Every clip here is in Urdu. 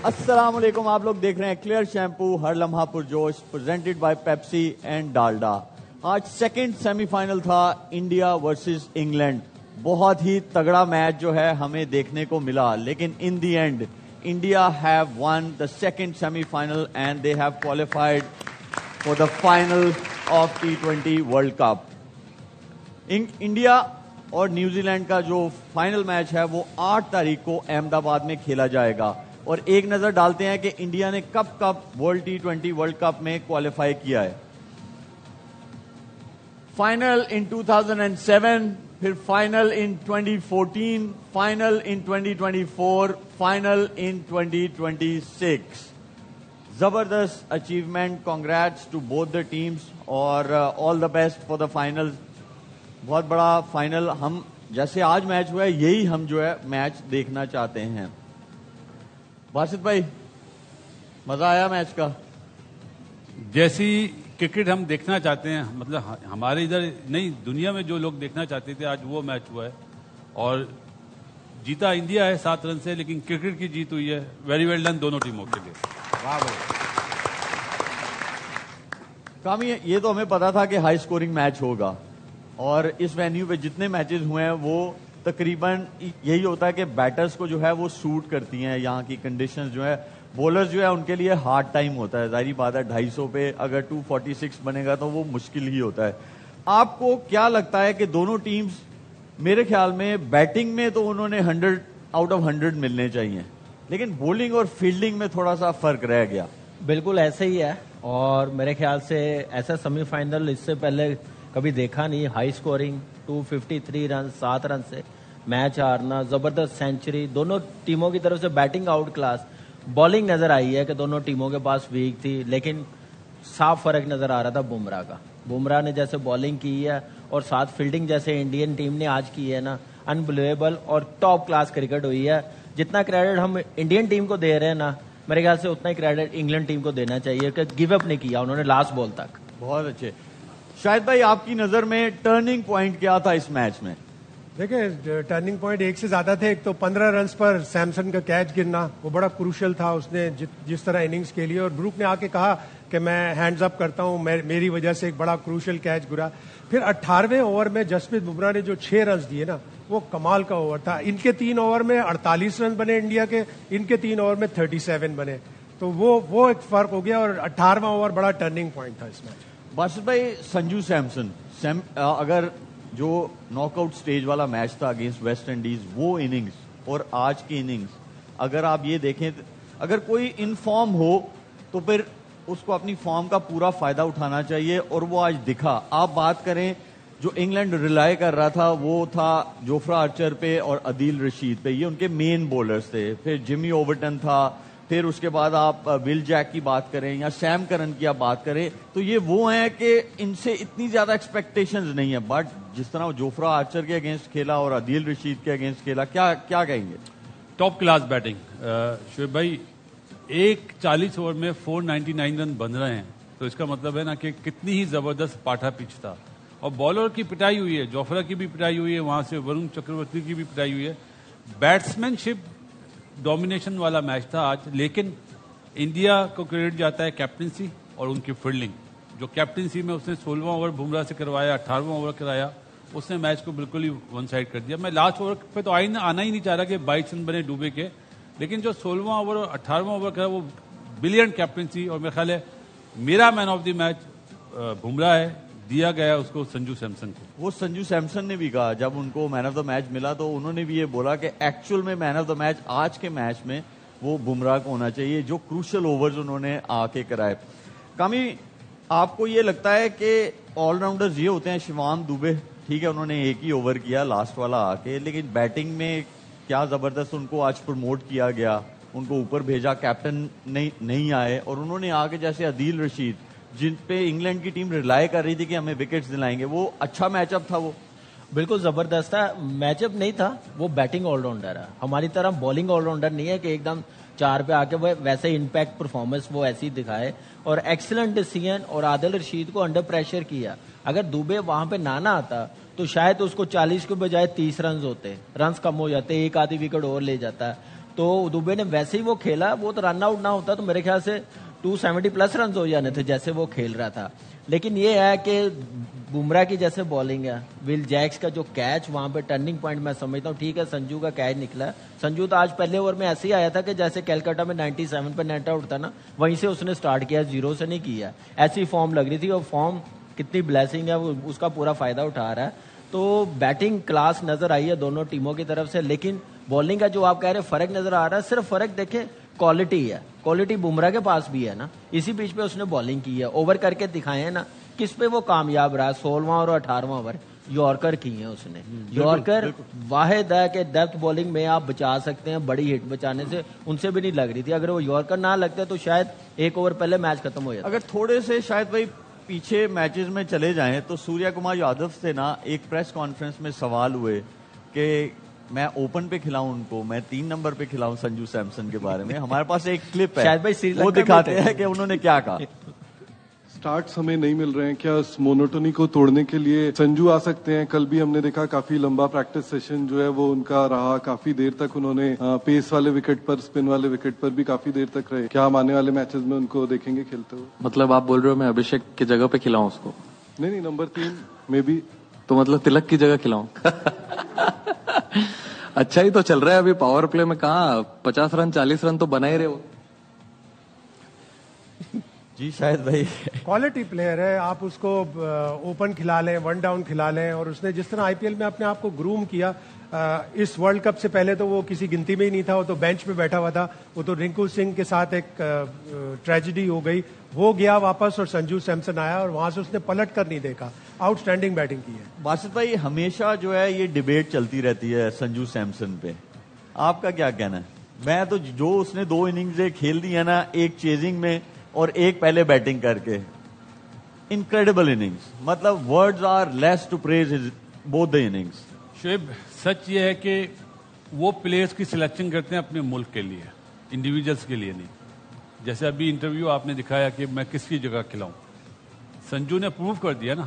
السلام علیکم. آپ لوگ دیکھ رہے ہیں کلیئر شیمپو ہر لمحہ پرجوش presented by Pepsi and Dalda. آج سیکنڈ سیمی فائنل تھا انڈیا ورسز انگلینڈ. بہت ہی تگڑا میچ جو ہے ہمیں دیکھنے کو ملا, لیکن in the end India have won the second semi final and they have qualified for the final of T20 world cup. India اور نیوزی لینڈ کا جو فائنل میچ ہے وہ 8 تاریخ کو احمد آباد میں کھیلا جائے گا. اور ایک نظر ڈالتے ہیں کہ انڈیا نے کب کب ورلڈ T20 ورلڈ کپ میں کوالیفائی کیا ہے. فائنل ان 2007, پھر final in 2014, final in 2024, final in 2026. زبردست achievement. Congrats to both the teams اور all the best for the final. بہت بڑا فائنل. ہم جیسے آج میچ ہوا ہے یہی ہم جو ہے میچ دیکھنا چاہتے ہیں. باسط بھائی, مزہ آیا میچ کا؟ جیسی کرکٹ ہم دیکھنا چاہتے ہیں, مطلب ہمارے ادھر نہیں دنیا میں جو لوگ دیکھنا چاہتے تھے آج وہ میچ ہوا ہے. اور جیتا انڈیا ہے 7 رن سے, لیکن کرکٹ کی جیت ہوئی ہے. ویری ویل ڈن دونوں ٹیموں کے لیے. کامی, یہ تو ہمیں پتا تھا کہ ہائی سکورنگ میچ ہوگا, اور اس وینیو پہ جتنے میچز ہوئے ہیں وہ تقریباً یہی ہوتا ہے کہ بیٹرز کو جو ہے وہ سوٹ کرتی ہیں یہاں کی کنڈیشنز جو ہے. بولرز جو ہے ان کے لیے ہارڈ ٹائم ہوتا ہے. ظاہری بات ہے 250 پہ اگر 246 بنے گا تو وہ مشکل ہی ہوتا ہے. آپ کو کیا لگتا ہے کہ دونوں ٹیمز, میرے خیال میں بیٹنگ میں تو انہوں نے 100 آؤٹ آف 100 ملنے چاہیے, لیکن بولنگ اور فیلڈنگ میں تھوڑا سا فرق رہ گیا. بالکل ایسے ہی ہے, اور میرے خیال سے ایسا سیمی فائنل اس سے پہلے کبھی دیکھا نہیں. ہائی سکورنگ 253 رن 7 رن سے میچ ہارنا, زبردست سینچری. دونوں ٹیموں کی طرف سے بیٹنگ آؤٹ کلاس. بالنگ نظر آئی ہے کہ دونوں ٹیموں کے پاس ویک تھی, لیکن صاف فرق نظر آ رہا تھا بمراہ کا. بمراہ نے جیسے بالنگ کی ہے اور ساتھ فیلڈنگ جیسے انڈین ٹیم نے آج کی ہے نا, انبلیویبل اور ٹاپ کلاس کرکٹ ہوئی ہے. جتنا کریڈٹ ہم انڈین ٹیم کو دے رہے ہیں نا, میرے خیال سے اتنا ہی کریڈٹ انگلینڈ ٹیم کو دینا چاہیے کہ گیو اپ نہیں کیا انہوں نے لاسٹ بال تک. بہت اچھے. شاہد بھائی, آپ کی نظر میں ٹرننگ پوائنٹ کیا تھا اس میچ میں؟ دیکھیں, ٹرننگ پوائنٹ ایک سے زیادہ تھے. ایک تو 15 رنز پر سیمسن کا کیچ گرنا, وہ بڑا کروشل تھا. اس نے جس طرح اننگز کے لیے, اور بروک نے آ کے کہا کہ میں ہینڈز اپ کرتا ہوں, میری وجہ سے ایک بڑا کروشل کیچ گرا. پھر 18ویں اوور میں جسپریت بمراہ نے جو 6 رنز دیے نا, وہ کمال کا اوور تھا. ان کے 3 اوور میں 48 رن بنے انڈیا کے, ان کے 3 اوور میں 37 بنے. تو وہ ایک فرق ہو گیا, اور 18واں اوور بڑا ٹرننگ پوائنٹ تھا اس میچ. باسط بھائی, سنجو سیمسن اگر جو ناک آؤٹ سٹیج والا میچ تھا اگینسٹ ویسٹ انڈیز, وہ اننگز اور آج کی اننگز اگر آپ یہ دیکھیں, اگر کوئی ان فارم ہو تو پھر اس کو اپنی فارم کا پورا فائدہ اٹھانا چاہیے, اور وہ آج دکھا. آپ بات کریں جو انگلینڈ ریلائی کر رہا تھا وہ تھا جوفرا آرچر پہ اور عدیل رشید پہ, یہ ان کے مین بولرز تھے. پھر جمی اوورٹن تھا, پھر اس کے بعد آپ ول جیک کی بات کریں یا سیم کرن کی آپ بات کریں, تو یہ وہ ہیں کہ ان سے اتنی زیادہ ایکسپیکٹیشنز نہیں ہیں. بٹ جس طرح جوفرا آرچر کے اگینسٹ کھیلا اور عدیل رشید کے اگینسٹ کھیلا, کیا کہیں گے؟ Top class batting. شعیب بھائی, 40 اوور میں 499 رن بن رہے ہیں, تو اس کا مطلب ہے نا کہ کتنی ہی زبردست پاٹھا پچ تھا. اور بالر کی پٹائی ہوئی ہے, جوفرا کی بھی پٹائی ہوئی ہے, وہاں سے ورون چکرورتی کی بھی پٹائی ہوئی ہے. بیٹسمین شپ ڈومینیشن والا میچ تھا آج, لیکن انڈیا کو کریڈٹ جاتا ہے کیپٹنسی اور ان کی فیلڈنگ. جو کیپٹنسی میں اس نے 16واں اوور بمراہ سے کروایا, 18واں اوور کرایا, اس نے میچ کو بالکل ہی ون سائڈ کر دیا. میں لاسٹ اوور پہ تو آنا ہی نہیں چاہ رہا کہ 22 رن بنے ڈوبے کے, لیکن جو 16واں اوور اور 18واں اوور کرا وہ بلینٹ کیپٹنسی. اور میرے خیال ہے میرا مین آف دی میچ بمراہ ہے, دیا گیا اس کو سنجو سیمسن کو. وہ سنجو سیمسن نے بھی کہا جب ان کو مین آف دا میچ ملا, تو انہوں نے بھی یہ بولا کہ ایکچوئل میں مین آف دا میچ آج کے میچ میں وہ بمراہ کو ہونا چاہیے, جو کروشل اوورز انہوں نے آ کے کرائے. کامی, آپ کو یہ لگتا ہے کہ آل راؤنڈرز یہ ہوتے ہیں؟ شیوام دوبے ٹھیک ہے انہوں نے ایک ہی اوور کیا لاسٹ والا آ کے, لیکن بیٹنگ میں کیا زبردست ان کو آج پروموٹ کیا گیا, ان کو اوپر بھیجا, کیپٹن نہیں آئے, اور انہوں نے آ کے جیسے عدیل رشید جن پہ انگلینڈ کی ٹیم ریلائی کر رہی تھی کہ ہمیں وکٹس دلائیں گے, وہ اچھا میچ اپ تھا. وہ بالکل زبردست تھا. میچ اپ نہیں تھا, وہ بیٹنگ آل راؤنڈر ہے. ہماری طرح بالنگ آل راؤنڈر نہیں ہے کہ ایک دم 4 پہ آ کے وہ ویسے امپیکٹ پرفارمنس وہ ایسی دکھائے. اور ایکسلنٹ ڈیسیژن, اور عادل رشید کو انڈر پریشر کیا. اگر دوبے وہاں پہ نہ آتا تو شاید اس کو 40 کے بجائے 30 رنز ہوتے, رنز کم ہو جاتے, ایک آدھی وکٹ اور لے جاتا. تو دوبے نے ویسے ہی وہ کھیلا, وہ تو رن آؤٹ نہ ہوتا تو میرے خیال سے 270 پلس رنز ہو جانے تھے جیسے وہ کھیل رہا تھا. لیکن یہ ہے کہ بمراہ کی جیسے بالنگ ہے, ول جیکس کا جو کیچ وہاں پہ ٹرننگ پوائنٹ میں سمجھتا ہوں. ٹھیک ہے سنجو کا کیچ نکلا ہے, سنجو تو آج پہلے اوور میں ایسے ہی آیا تھا کہ جیسے کیلکٹا میں 97 پہ نیٹ آؤٹ تھا نا, وہیں سے اس نے سٹارٹ کیا, زیرو سے نہیں کیا. ایسی فارم لگ رہی تھی, اور فارم کتنی بلیسنگ ہے, وہ اس کا پورا فائدہ اٹھا رہا ہے. تو بیٹنگ کلاس نظر آئی ہے دونوں ٹیموں کی طرف سے, لیکن بالنگ کا جو آپ کہہ رہے ہیں فرق نظر آ رہا ہے, صرف فرق دیکھیں کوالٹی ہے. کوالٹی بمراہ کے پاس بھی ہے نا, اسی پیچ پہ اس نے بالنگ کی ہے, اوور کر کے دکھائے ہیں نا. کس پہ وہ کامیاب رہا, 16واں اور 18واں اوور یارکر کی ہیں اس نے. یارکر واحد ہے کہ ڈیپتھ بالنگ میں آپ بچا سکتے ہیں, بڑی ہٹ بچانے سے ان سے بھی نہیں لگ رہی تھی. اگر وہ یارکر نہ لگتے تو شاید ایک اوور پہلے میچ ختم ہو جاتا. اگر تھوڑے سے شاید بھائی پیچھے میچز میں چلے جائیں تو سوریا کمار یادو سے نا ایک پریس کانفرنس میں سوال ہوئے کہ میں اوپن پہ کھلاؤں ان کو, میں 3 نمبر پہ کھلاؤں سنجو سیمسن کے بارے میں. ہمارے پاس ایک کلپ ہے, وہ دکھاتے ہیں کہ انہوں نے کیا کہا. سٹارٹس ہمیں نہیں مل رہے ہیں, کیا اس مونوٹونی کو توڑنے کے لیے سنجو آ سکتے ہیں؟ کل بھی ہم نے دیکھا کافی لمبا پریکٹس سیشن جو ہے وہ ان کا رہا, کافی دیر تک انہوں نے پیس والے وکٹ پر, اسپن والے وکٹ پر بھی کافی دیر تک رہے. کیا ہم آنے والے میچز میں ان کو دیکھیں گے کھیلتے ہوئے؟ مطلب آپ بول رہے ہو میں ابھیشیک کی جگہ پہ کھلاؤں اس کو؟ نہیں, نمبر 3 میں بھی. تو مطلب تلک کی جگہ کھلاؤں؟ اچھا ہی تو چل رہا ہے ابھی پاور پلے میں, کہاں 50 رن 40 رن تو بنا ہی رہے ہو. جی شاید بھائی کوالٹی پلیئر ہے, آپ اس کو اوپن کھلا لیں, 1 ڈاؤن کھلا لیں, اور اس نے جس طرح IPL میں اپنے آپ کو گروم کیا, اس ورلڈ کپ سے پہلے تو وہ کسی گنتی میں ہی نہیں تھا, وہ تو بینچ پہ بیٹھا ہوا تھا. وہ تو رنکو سنگھ کے ساتھ ایک ٹریجڈی ہو گئی, وہ گیا واپس اور سنجو سیمسن آیا اور وہاں سے اس نے پلٹ کر نہیں دیکھا, آؤٹ اسٹینڈنگ بیٹنگ کی ہے. باسط بھائی ہمیشہ جو ہے یہ ڈیبیٹ چلتی رہتی ہے سنجو سیمسن پہ, آپ کا کیا کہنا ہے؟ میں تو جو اس نے 2 اننگز کھیل دی ہے نا, ایک چیزنگ میں اور ایک پہلے بیٹنگ کر کے, انکریڈیبل اننگز, مطلب words are less to praise both the innings. Shoaib سچ یہ ہے کہ وہ پلیئرز کی سلیکشن کرتے ہیں اپنے ملک کے لیے, انڈیویجلس کے لیے نہیں. جیسے ابھی انٹرویو آپ نے دکھایا کہ میں کس کی جگہ کھلاؤں, سنجو نے پروو کر دیا نا,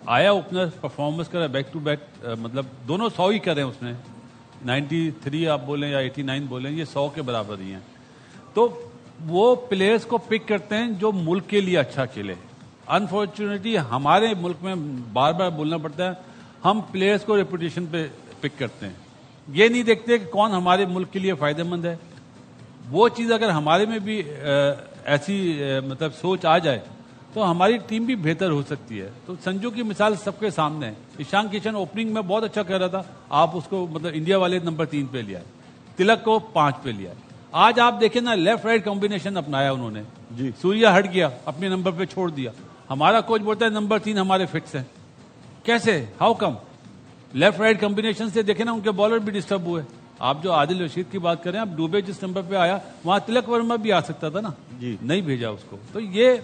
آیا اوپنر پرفارمنس کرا بیک ٹو بیک, مطلب دونوں 100 ہی کریں اس نے, 93 آپ بولیں یا 89 بولیں, یہ 100 کے برابر ہی ہیں. تو وہ پلیئرز کو پک کرتے ہیں جو ملک کے لیے اچھا کھیلے. انفارچونیٹلی ہمارے ملک میں بار بار بولنا پڑتا ہے, ہم پلیئرز کو ریپوٹیشن پہ پک کرتے ہیں, یہ نہیں دیکھتے کہ کون ہمارے ملک کے لیے فائدہ مند ہے. وہ چیز اگر ہمارے میں بھی ایسی مطلب سوچ آ جائے تو ہماری ٹیم بھی بہتر ہو سکتی ہے. تو سنجو کی مثال سب کے سامنے ہے. ایشان کشن اوپننگ میں بہت اچھا کہہ رہا تھا, آپ اس کو مطلب انڈیا والے نمبر 3 پہ لیا ہے, تلک کو 5 پہ لیا ہے. آج آپ دیکھیں نا لیفٹ رائٹ کمبینیشن اپنایا انہوں نے, جی سوریا ہٹ گیا, اپنے نمبر پہ چھوڑ دیا. ہمارا کوچ بولتا ہے نمبر 3 ہمارے فکس ہیں. کیسے, how come? Left right combination سے دیکھیں نا ان کے بالر بھی ڈسٹرب ہوئے. آپ جو عادل رشید کی بات کریں, آپ ڈوبے جس نمبر پہ آیا وہاں تلک ورما بھی آ سکتا تھا نا, جی نہیں بھیجا اس کو. تو یہ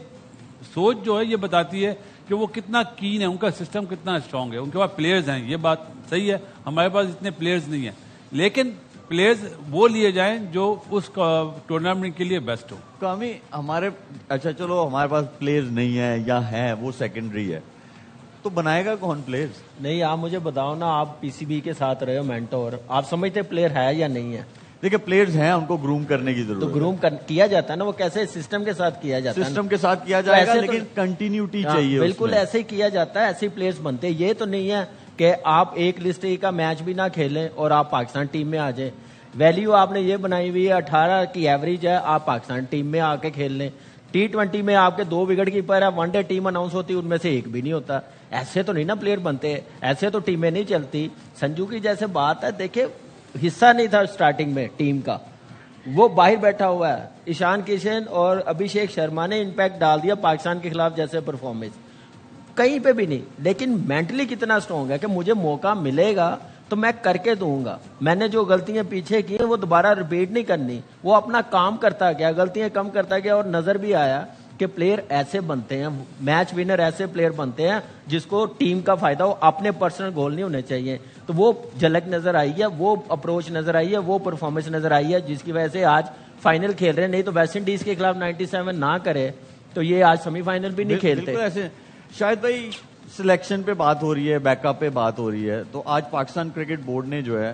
سوچ جو ہے یہ بتاتی ہے کہ وہ کتنا کین ہے, ان کا سسٹم کتنا اسٹرانگ ہے, ان کے پاس پلیئرز ہیں. یہ بات صحیح ہے, ہمارے پاس اتنے پلیئرز نہیں ہیں, لیکن پلیئرز وہ لیے جائیں جو اس ٹورنامنٹ کے لیے بیسٹ ہو. کامی ہمارے, اچھا چلو ہمارے پاس پلیئرز نہیں ہے یا ہے وہ سیکنڈری ہے, تو بنائے گا کون پلیئرز؟ نہیں, آپ مجھے بتاؤ نا, آپ PCB کے ساتھ رہے ہو مینٹور, آپ سمجھتے پلیئر ہے یا نہیں ہے؟ دیکھیں پلیئرز ہیں, ان کو گروم کرنے کی ضرورت تو گروم کیا جاتا ہے نا, وہ کیسے سسٹم کے ساتھ کیا جاتا ہے, سسٹم کے ساتھ کیا جائے گا, لیکن کنٹینیوٹی چاہیے. بالکل ایسے ہی کیا جاتا ہے, ایسے ہی پلیئرز بنتے ہیں. یہ تو نہیں ہے کہ آپ ایک لسٹ کا میچ بھی نہ کھیلیں اور آپ پاکستان ٹیم میں آ جائیں. ویلیو آپ نے یہ بنائی ہوئی ہے 18 کی ایوریج ہے, آپ پاکستان ٹیم میں آ کے کھیل لیں. T20 میں آپ کے 2 وکٹ کیپر ہے, 1 ڈے ٹیم اناؤنس ہوتی ہے, ان میں سے ایک بھی نہیں ہوتا. ایسے تو نہیں نا پلیئر بنتے, ایسے تو ٹیمیں نہیں چلتی. سنجو کی جیسے بات ہے, دیکھیں حصہ نہیں تھا اسٹارٹنگ میں ٹیم کا, وہ باہر بیٹھا ہوا ہے. ایشان کشن اور ابھیشیک شرما نے امپیکٹ ڈال دیا پاکستان کے خلاف جیسے پرفارمنس, کہیں پہ بھی نہیں. لیکن مینٹلی کتنا اسٹرانگ ہے کہ مجھے موقع ملے گا تو میں کر کے دوں گا. میں نے جو غلطیاں پیچھے کی ہیں وہ دوبارہ ریپیٹ نہیں کرنی. وہ اپنا کام کرتا گیا, غلطیاں کم کرتا گیا, اور نظر بھی آیا کہ پلیئر ایسے بنتے ہیں, میچ ونر ایسے پلیئر بنتے ہیں جس کو ٹیم کا فائدہ ہو, اپنے پرسنل گول نہیں ہونے چاہیے. تو وہ جھلک نظر آئی ہے, وہ اپروچ نظر آئی ہے, وہ پرفارمنس نظر آئی ہے, جس کی وجہ سے آج فائنل کھیل رہے. نہیں تو ویسٹ انڈیز کے خلاف 97 نہ کرے تو یہ آج سیمی فائنل بھی نہیں کھیلتے. ایسے شاید بھائی سلیکشن پہ بات ہو رہی ہے, بیک اپ پہ بات ہو رہی ہے, تو آج پاکستان کرکٹ بورڈ نے جو ہے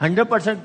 100%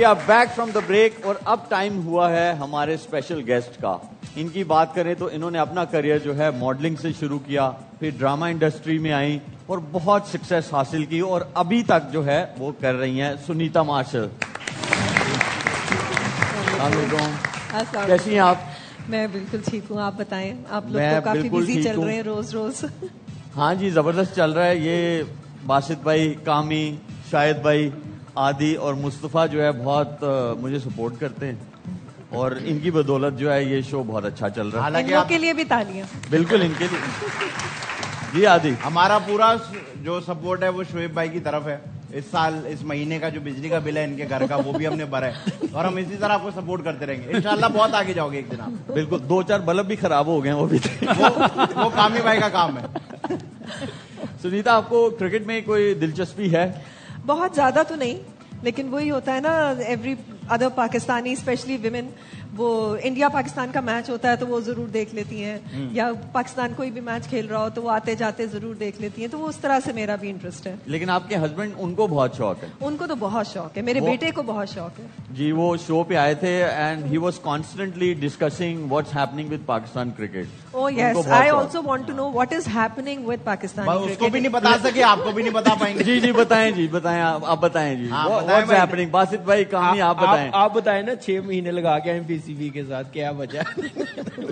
we are back from the break. اور اب ٹائم ہوا ہے ہمارے اسپیشل گیسٹ کا. ان کی بات کریں تو انہوں نے اپنا کریئر جو ہے ماڈلنگ سے شروع کیا, پھر ڈرامہ انڈسٹری میں آئیں اور بہت سکسیس حاصل کی, اور ابھی تک جو ہے وہ کر رہی ہیں. سنیتا مارشل, السلام علیکم, کیسی ہیں آپ؟ میں بالکل ٹھیک ہوں, آپ بتائیں. آپ لوگ تو کافی بزی چل رہے ہیں روز روز. ہاں جی, زبردست چل رہا ہے. یہ باسط بھائی, کامی, شاہد بھائی, عادی اور مصطفیٰ جو ہے بہت مجھے سپورٹ کرتے ہیں, اور ان کی بدولت جو ہے یہ شو بہت اچھا چل رہا ہے. ان لوگ کے لیے بھی تالیاں. بالکل, ان کے لیے. جی عادی, ہمارا پورا جو سپورٹ ہے وہ شعیب بھائی کی طرف ہے. اس سال اس مہینے کا جو بجلی کا بل ہے ان کے گھر کا وہ بھی ہم نے بھرا ہے, اور ہم اسی طرح آپ کو سپورٹ کرتے رہیں گے. انشاءاللہ بہت آگے جاؤ گے ایک دن آپ. بالکل. 2-4 بلب بھی خراب ہو گئے ہیں, وہ بھی وہ کامی بھائی کا کام ہے. سنیتا, آپ کو کرکٹ میں کوئی دلچسپی ہے؟ بہت زیادہ تو نہیں, لیکن وہی ہوتا ہے نا, every other Pakistani specially women, وہ انڈیا پاکستان کا میچ ہوتا ہے تو وہ ضرور دیکھ لیتی ہیں, یا پاکستان کوئی بھی میچ کھیل رہا ہو تو وہ آتے جاتے ضرور دیکھ لیتی ہیں. تو وہ اس طرح سے میرا بھی انٹرسٹ ہے. لیکن آپ کے ہسبینڈ, ان کو بہت شوق ہے. ان کو تو بہت شوق ہے, میرے بیٹے کو بہت شوق ہے. جی, وہ شو پہ آئے تھے and he was constantly discussing what's happening with Pakistan cricket. Oh yes, I also want to know what is happening with Pakistani cricket. اس کو بھی نہیں بتا سکے, آپ کو بھی نہیں بتا پائیں گے. جی بتائیں, جی بتائیں, آپ بتائیں جی. واٹس ہیپننگ, باسط بھائی, کہانی آپ بتائیں. آپ بتائیں نا, 6 مہینے لگا کے ایم پی سی بی کے ساتھ کیا وجہ؟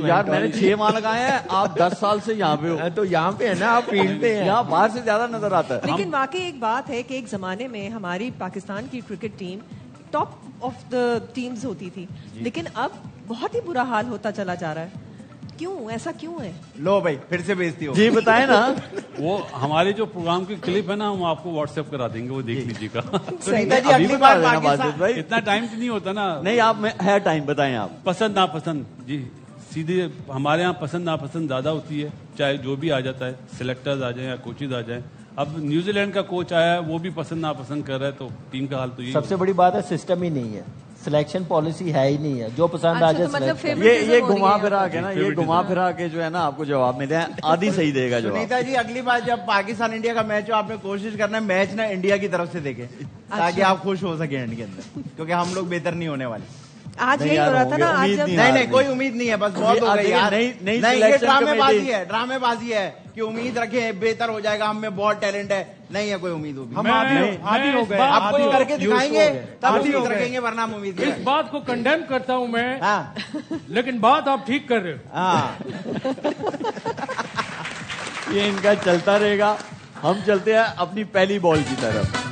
یار میں نے 6 ماہ لگائے ہیں, آپ 10 سال سے یہاں پہ ہو. تو یہاں پہ ہے نا, آپ فیلڈ پہ ہیں. یہاں باہر سے زیادہ نظر آتا ہے. لیکن واقعی ایک بات ہے کہ ایک زمانے میں ہماری پاکستان کی cricket team top of the teams ہوتی تھی, لیکن اب بہت ہی برا حال ہوتا چلا جا رہا ہے. کیوں, ایسا کیوں ہے؟ لو بھائی پھر سے بھیجتی ہو. جی بتائیں نا. وہ ہمارے جو پروگرام کی کلپ ہے نا, ہم آپ کو واٹس ایپ کرا دیں گے, وہ دیکھ لیجیے گا. سنیتا جی اگلی بار باسط بھائی, اتنا ٹائم تو نہیں ہوتا نا. نہیں آپ میں ہے ٹائم, بتائیں آپ. پسند ناپسند, جی سیدھے ہمارے یہاں پسند ناپسند زیادہ ہوتی ہے, چاہے جو بھی آ جاتا ہے, سلیکٹرز آ جائیں یا کوچز آ جائیں. اب نیوزی لینڈ کا کوچ آیا ہے, وہ بھی پسند ناپسند کر رہا ہے, تو ٹیم کا حال تو یہ. سب سے بڑی بات ہے سسٹم ہی نہیں ہے, سلیکشن پالیسی ہے ہی نہیں ہے, جو پسند آ جائے. یہ گھما پھرا کے نا, یہ گھما پھرا کے جو ہے نا آپ کو جواب ملے ہیں. آدھی صحیح دے گا جواب. سنیتا جی اگلی بار جب پاکستان انڈیا کا میچ ہو, آپ نے کوشش کرنا ہے میچ نا انڈیا کی طرف سے دیکھیں, تاکہ آپ خوش ہو سکیں اینڈ کے اندر, کیونکہ ہم لوگ بہتر نہیں ہونے والے. آج یہی ہو رہا تھا نا, آج جب نہیں کوئی امید نہیں ہے, بس بہت ہو گئی یار. نہیں, یہ ڈرامے بازی ہے, ڈرامے بازی ہے کہ امید رکھیں بہتر ہو جائے گا, ہم میں بہت ٹیلنٹ ہے. نہیں ہے کوئی امید. ہم عادی ہو گئے, آپ کچھ کر کے دکھائیں گے تب امید رکھیں گے, ورنہ ہم امید. اس بات کو کنڈیم کرتا ہوں میں, لیکن بات آپ ٹھیک کر رہے ہو. یہ ان کا چلتا رہے گا. ہم چلتے ہیں اپنی پہلی بال کی طرف.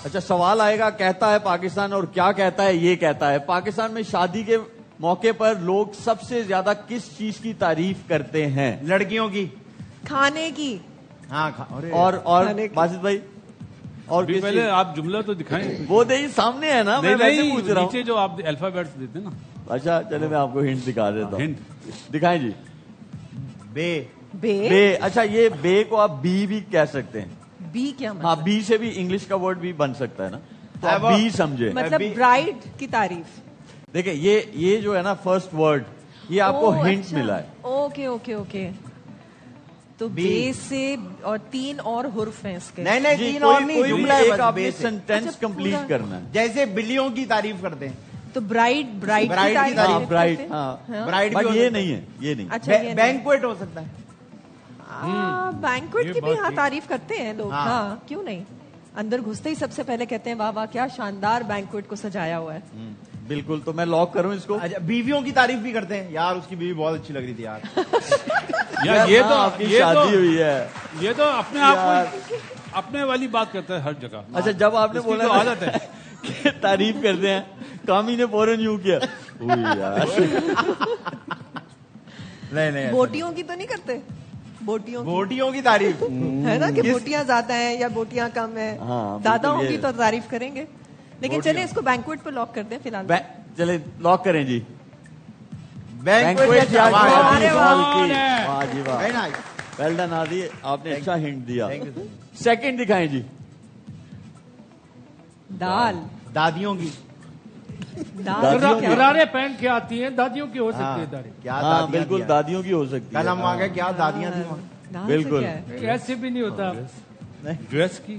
اچھا, سوال آئے گا, کہتا ہے پاکستان, اور کیا کہتا ہے, یہ کہتا ہے پاکستان میں شادی کے موقع پر لوگ سب سے زیادہ کس چیز کی تعریف کرتے ہیں؟ لڑکیوں کی, کھانے کی. ہاں, اور باسط بھائی, اور پہلے آپ جملہ تو دکھائیں. وہ دیکھیے سامنے ہے نا, میں ویسے پوچھ رہا ہوں. نیچے جو آپ الفابیٹس دیتے نا. اچھا چلے میں آپ کو ہنٹ دکھا دیتا ہوں. دکھائیں جی. بے. اچھا, یہ بے کو آپ بی بھی کہہ سکتے ہیں. بی کیا مطلب؟ ہاں, بی سے بھی انگلش کا ورڈ بھی بن سکتا ہے نا, تو آپ بی سمجھے. مطلب برائڈ کی تعریف. دیکھیں یہ جو ہے نا فرسٹ ورڈ, یہ آپ کو ہنٹ ملا ہے. اوکے. تو بے سے, اور 3 اور حرف ہیں اس کے. نہیں 3 اور نہیں, جملہ ہے بس. آپ سینٹینس کمپلیٹ کرنا ہے. جیسے بلیوں کی تعریف کرتے ہیں تو برائڈ کی تعریف. برائڈ یہ نہیں ہے, یہ نہیں. اچھا, بینکویٹ ہو سکتا ہے. بینکویٹ کی بھی تعریف کرتے ہیں لوگ. ہاں, کیوں نہیں. اندر گھستے ہی سب سے پہلے کہتے ہیں واہ واہ کیا شاندار بینکویٹ کو سجایا ہوا ہے. بالکل. تو میں لاک کروں اس کو. بیویوں کی تعریف بھی کرتے ہیں, یار اس کی بیوی بہت اچھی لگ رہی تھی یار. یہ تو آپ کی شادی ہوئی ہے, یہ تو اپنے آپ کو اپنے والی بات کرتا ہے ہر جگہ. اچھا, جب آپ نے بولا عادت ہے کہ تعریف کرتے ہیں, کامی نے فوراً یوں کیا. نہیں بوٹیوں کی تو نہیں کرتے. بوٹیوں کی تعریف ہے نا, کہ بوٹیاں زیادہ ہیں یا بوٹیاں کم ہیں. داداؤں کی تو تعریف کریں گے, لیکن چلیں اس کو بینکویٹ پہ لاک کر دیں فی الحال. چلے لاک کریں جی. بینکویٹ. ویل ڈن آدی, آپ نے اچھا ہنٹ دیا. سیکنڈ دکھائیں جی. دال. دادیوں کی. غرارے پہن کے آتی ہیں, دادیوں کی ہو سکتی ہے تعریف. ہاں بالکل, دادیوں کی ہو سکتی ہے. کل ہم آ گئے, کیا دادیاں تھیں. بالکل, ایسے بھی نہیں ہوتا. ڈریس کی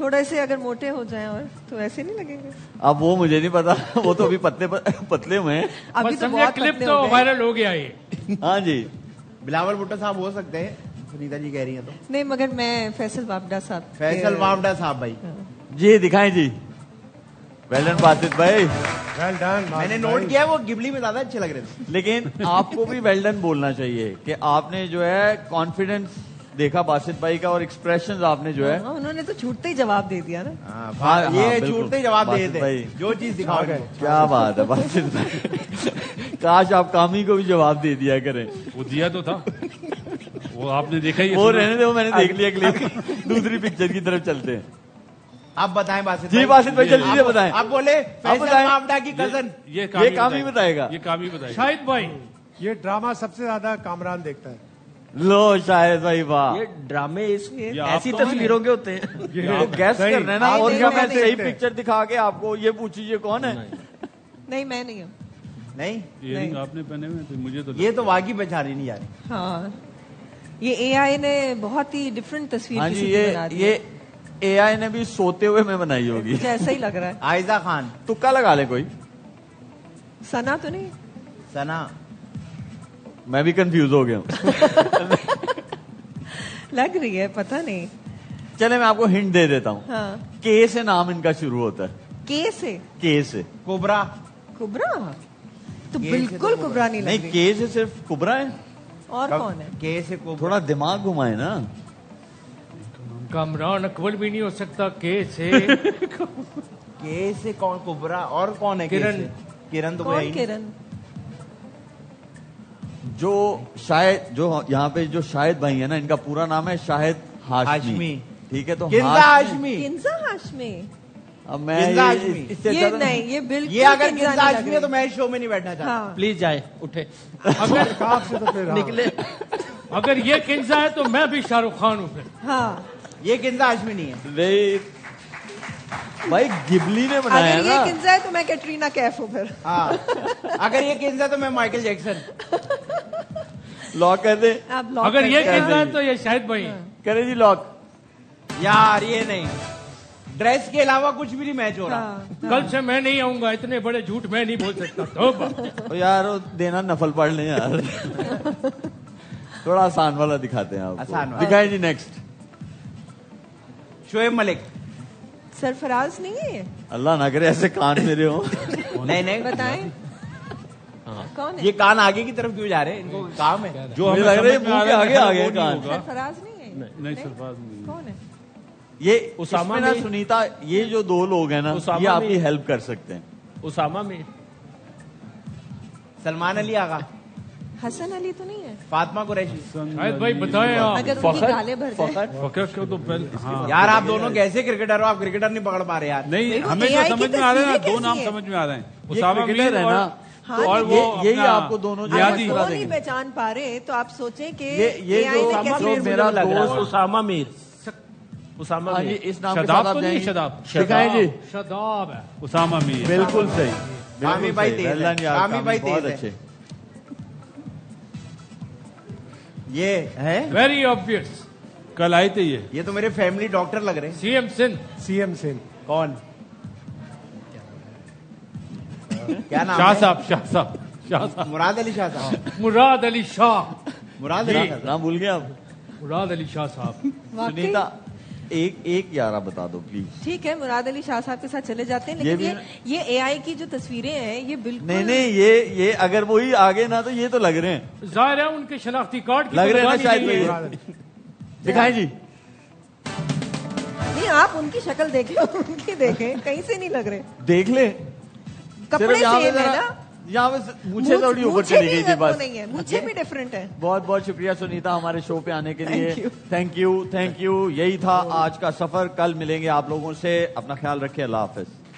تھوڑے سے اگر موٹے ہو جائیں اور تو ایسے نہیں لگیں گے. اب وہ مجھے نہیں پتا, وہ تو ابھی پتلے ہوئے ہیں. ابھی تو سمجھے بہت کلپ پتلے تو ہو گئے. وائرل ہو گیا یہ. ہاں جی, بلاول بھٹو صاحب ہو سکتے ہیں, سنیتا جی کہہ رہی ہیں تو. نہیں مگر میں فیصل وابڈا صاحب. فیصل وابڈا صاحب بھائی, جی دکھائیں جی. ویل ڈن باسط بھائی. Well done. میں نے نوٹ کیا وہ گبلی میں زیادہ اچھے لگ رہے تھے. لیکن آپ کو بھی ویل ڈن بولنا چاہیے کہ آپ نے جو ہے کانفیڈنس دیکھا باسط بھائی کا, اور ایکسپریشن آپ نے جو ہے. انہوں نے تو چھوٹتے ہی جواب دے دیا نا. ہاں, یہ بالکل. چھوٹتے جواب دے باسط بھائی. دیتے, جو چیز دکھاؤ گے. کیا بات ہے باسط بھائی, کاش آپ کامی کو بھی جواب دے دیا کریں. وہ دیا تو تھا, وہ آپ نے دیکھا ہی. وہ رہنے دے, وہ میں نے دیکھ لیا کلپ. دوسری پکچر کی طرف چلتے ہیں. آپ بتائیں باسط جی باسط بھائی جلدی سے بتائیں. آپ بولے فیصل وابڈا کی کزن. یہ کام ہی بتائے گا. یہ کام ہی بتائے گا. شاہد بھائی یہ ڈراما سب سے زیادہ کامران دیکھتا ہے. لو شاہد بھائی واہ. یہ ڈرامے اس میں یہ آپ ایسی کون ہیں؟ تصویروں کے ہوتے ہیں. گیس کرنا ہے نا, اور نہیں, کیا نہیں, میں نہیں, صحیح نہیں. پکچر دکھا کے آپ کو یہ پوچھیے کون ہے. نہیں میں نہیں ہوں. نہیں, ایئرنگ آپ نے پہنے ہوئے تھے, مجھے تو یہ تو واقعی پہچانی نہیں یار. ہاں یہ اے آئی نے بہت ہی ڈفرنٹ تصویر ہاں کسی جی, کی بنا دی. یہ اے آئی نے بھی سوتے ہوئے میں بنائی ہوگی. مجھے ایسا ہی لگ رہا ہے. آئزہ خان, تکا لگا لے کوئی. سنا تو نہیں. سنا, میں بھی کنفیوز ہو گیا ہوں. لگ رہی ہے, پتہ نہیں. چلے میں آپ کو ہنٹ دے دیتا ہوں. ہاں کے سے نام ان کا شروع ہوتا ہے. کے سے. کے سے. کوبرا. کبرا تو کے سے بالکل تو کبرا نہیں لگ نہیں, رہی. کے سے صرف کبرا ہے. اور کون ہے؟ کے سے کوبرا. تھوڑا دماغ گھمائے نا. کامران اکبر بھی نہیں ہو سکتا. کے سے کے سے کون کوبرا, اور کون ہے؟ کے کرن. سے؟ کرن تو کوئی ہے کون ہی نہیں. کرن؟ جو شاہد, جو یہاں پہ جو شاہد بھائی ہے نا, ان کا پورا نام ہے شاہد ہاشمی. ہاشمی. ٹھیک ہے, تو کنزا ہاشمی. کنزا ہاشمی. اب میں کنزا ہاشمی. اس سے یہ زیادہ- نہیں, یہ بالکل یہ اگر کنزا کنزا نہیں لگ ہاشمی ہے تو رہی. میں اس شو میں نہیں بیٹھنا چاہتا. ہاں پلیز جائے, اٹھے, اگر کاف سے تو پھر ہاں. نکلے. اگر یہ کنزا ہے تو میں بھی شاہ رخ خان ہوں پھر. ہاں. یہ کنزا ہاشمی نہیں ہے. نہیں بھائی, گبلی نے بنایا اگر ہے یہ نا. کنزا ہے تو میں کیٹرینا کیف ہوں پھر. ہاں, اگر یہ کنزا ہے تو میں مائیکل جیکسن. لاک کر دے. آپ لاک اگر کر یہ دیں. کنزا ہے تو یہ شاہد بھائی ہیں. کرے جی لاک. یار یہ نہیں, ڈریس کے علاوہ کچھ بھی نہیں میچ ہو رہا. ہاں. کل سے میں نہیں آؤں گا, اتنے بڑے جھوٹ میں نہیں بول سکتا. توبہ. او یار وہ دینا نفل پڑھ لیں یار. تھوڑا آسان والا دکھاتے ہیں آپ آسان کو. والا. دکھائیں جی نیکسٹ. شعیب ملک. سرفراز نہیں ہے. اللہ نہ کرے ایسے کان میرے ہوں. نہیں نہیں, بتائیں کون ہے؟ یہ کان آگے کی طرف کیوں جا رہے ہیں, ان کو کام ہے. جو مجھے ہمیں لگ رہا ہے سمجھ میں منہ کے آ آگے رہا ہے آگے وہ نہیں کان. ہوگا. سرفراز نہیں ہے. نہیں, سرفراز نہیں. کون ہے؟ یہ اسامہ اس میں نا میں- سنیتا, یہ جو دو لوگ ہیں نا, اسامہ یہ آپ میں- کی ہیلپ کر سکتے ہیں. اسامہ میں سلمان علی آغا. حسن علی تو نہیں ہے. فاطمہ قریشی. شاہد بھائی بتائیں آپ. اگر ان کی گالیں بھر جائیں. فخر کو تو پہلے, ہاں یار آپ دونوں کیسے کرکٹر ہو, آپ کرکٹر نہیں پکڑ پا رہے یار. نہیں, دیکھو, ہمیں AI جو کی سمجھ میں آ رہا ہے نا, تصویریں دو نام کیسی ہیں؟ سمجھ میں آ رہے ہیں. یہ اسامہ کرکٹر میر ہے اور نا. اور وہ یہی اپنا آپ کو دونوں جو یادی. وہ نہیں پہچان پا رہے تو آپ سوچیں کہ یہ AI جو نے اسامہ کیسے جو مجھے میرا لگ رہا ہے. دوست اسامہ میر. اسامہ ہاں جی, میر. اس نام کے شاداب ساتھ آپ تو جائیں نہیں, گے. شاداب. دکھائیں جی. شاداب ہے. اسامہ میر. بالکل صحیح. کامی بھائی تیز ہے. کامی بھائی بہت تیز ہے. اچھے. یہ ہے, ویری آبویس. کل آئے تھے یہ تو میرے فیملی ڈاکٹر لگ رہے ہیں. C M Sindh. C M سین. کون؟ کیا نام شاہ ہے؟ صاحب. شاہ صاحب. شاہ صاحب. مراد علی شاہ صاحب. مراد علی شاہ. مراد علی شاہ صاحب. نام بھول گیا آپ. مراد علی شاہ صاحب. واقعی سنیتا ایک یارہ بتا دو پلیز. ٹھیک ہے, مراد علی شاہ صاحب کے ساتھ چلے جاتے ہیں, لیکن یہ اے آئی کی جو تصویریں ہیں یہ بالکل نہیں, یہ اگر وہی آگے نا تو یہ تو لگ رہے ہیں. ظاہر ہے ان کے شناختی کارڈ کی لگ تو رہے ہیں نا نگرانی شاید نہیں ہے. وہی. دکھائیں جی. نہیں, آپ ان کی شکل دیکھیں, ان کی دیکھیں, کہیں سے نہیں لگ رہے. دیکھ لیں. کپڑے یہاں پہ سیم ہے نا, یہاں پہ مجھے تھوڑی اوپر مجھے چلی گئی بھی تھی وہ بس. نہیں ہے, مجھے بھی ڈفرنٹ ہے. بہت بہت شکریہ سنیتا ہمارے شو پہ آنے کے لیے. Thank you. Thank you. یہی تھا آج کا سفر. کل ملیں گے آپ لوگوں سے. اپنا خیال رکھیں. اللہ حافظ.